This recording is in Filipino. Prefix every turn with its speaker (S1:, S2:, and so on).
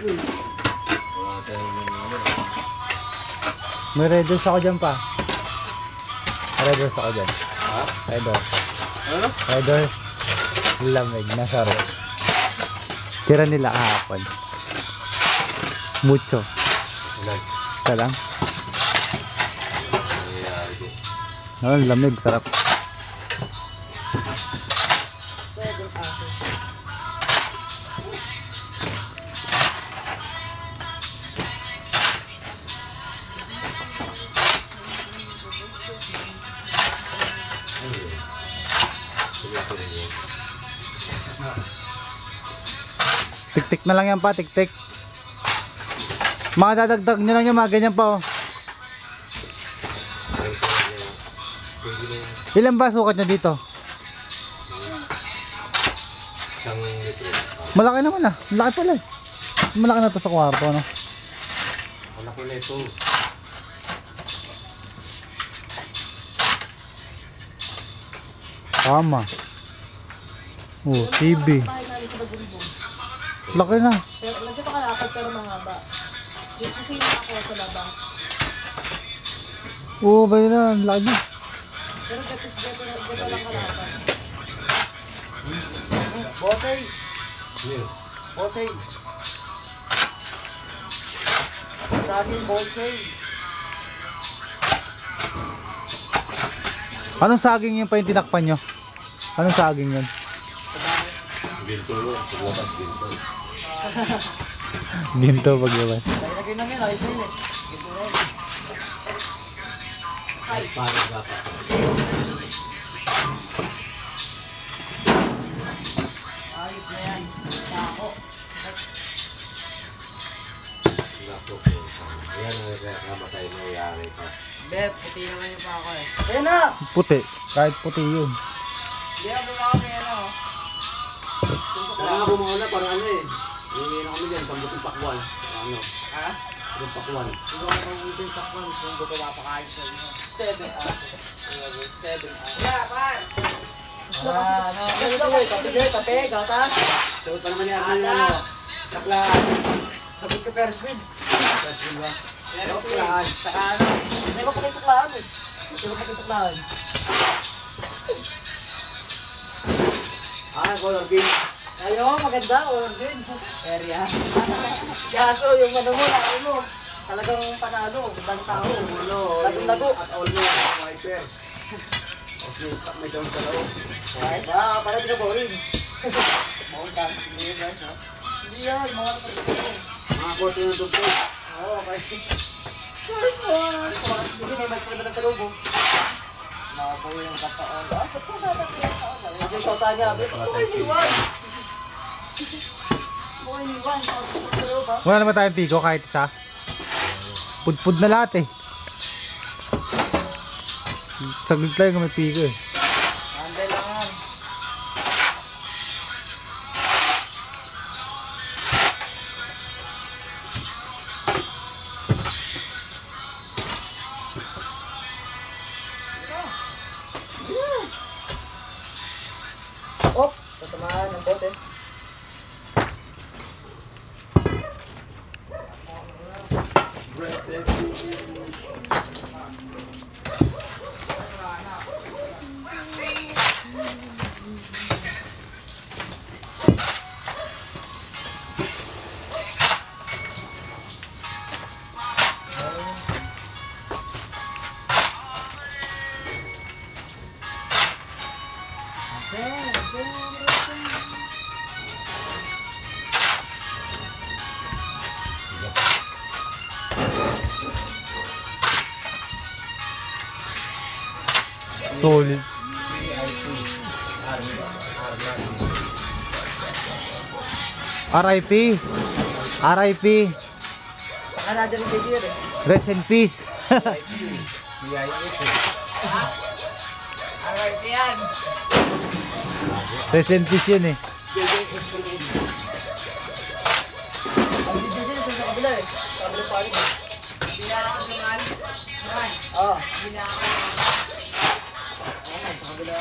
S1: May red doors ako dyan pa. Red doors ako dyan.
S2: Ha?
S1: Red doors.
S2: Ano?
S1: Red doors. Lamig na saro. Tira nila kahapon. Mucho.
S2: Ilan?
S1: Isa lang.
S2: Nangyayari ko.
S1: Lamig, sarap. Tik-tik na lang yan pa, tik-tik. Mga dadagdag nyo lang yung mga ganyan pa oh. Ilan ba sukat nyo dito?
S2: Isang litro.
S1: Malaki naman ah, malaki pala eh. Malaki na to sa kwarto no?
S2: Malaki na ito.
S1: Tama. Oh, TV. Laki na.
S3: Nandito ka na pero mahaba. Kasi yung ako sa labas.
S1: Oo, ba yun na, laki na.
S3: Pero gato lang kalapad. Botay! Botay! Saging botay!
S1: Anong saging yung pa yung tinakpan nyo? Anong saging yun?
S2: Ginto yun. Paglabas ginto.
S1: Ginto paglabas.
S3: Lagay na yun, ayos na yun eh. Ito na yun.
S2: Ay, parang dapat.
S3: Ayos na yan. Sako.
S2: Nako. Ayan ang kamatay na nangyayari pa.
S3: Beb, puti naman yung pako eh. Ayan na!
S1: Puti. Kahit puti yun.
S3: Hindi na bumaka may ano.
S2: Kaya nga bumauna para ano eh. Hindi na kami dyan, pambutong pakwan. Ano?
S3: Ha?
S2: Yung pakwan.
S3: Hindi ko pang-utin sa kwan kung buto mapakain sa inyo. 7 hours. 7 hours. Yeah, man! Kape, gata.
S2: Sagot pa naman niya ako yung ano. Saklaan.
S3: Sagot ka Ferris wheel.
S2: Ferris wheel ba?
S3: Saklaan. Saka ano? Hindi ko pa kayo saklaan eh. Hindi ko pa kayo saklaan.
S2: Color bean.
S3: Ayaw, maganda. Color bean. Area. Yaso, yung ano mo, laro mo. Talagang panalo. Ibang tao.
S2: Ulo.
S3: Lago-lago.
S2: At all mo. Wiper. Tapos may stock may down sa loob.
S3: Right? Parang di ka boring. Boring ka. Hindi yun, guys. Hindi yan. Mga kapatid.
S2: Mga kote ng dugpo.
S3: Oo, okay. First one! Hindi may magpapalabas na sa lobo. Nakapuwi yung kataon. Ba't ko natapuwi yung kataon? Kasi shota niya. Buhay ni Juan! Buhay ni Juan. Sa loob ha?
S1: Wala naman tayong pico kahit isa. Pudpud na lahat eh. Saglit lang kung may pico eh.
S3: Handle lang yan. Oh! Tatamaan ng bote.
S1: Solid. RIP. RIP.
S3: Saka na dyan yung eh.
S1: Rest in peace.
S3: Alright, yan.
S1: Rest in peace yun eh.
S3: Ang DJ sa kabila eh. Sa kabila pa rin. Hindi na ako sinungaling. Oo. Hindi na ako. Sa kabila.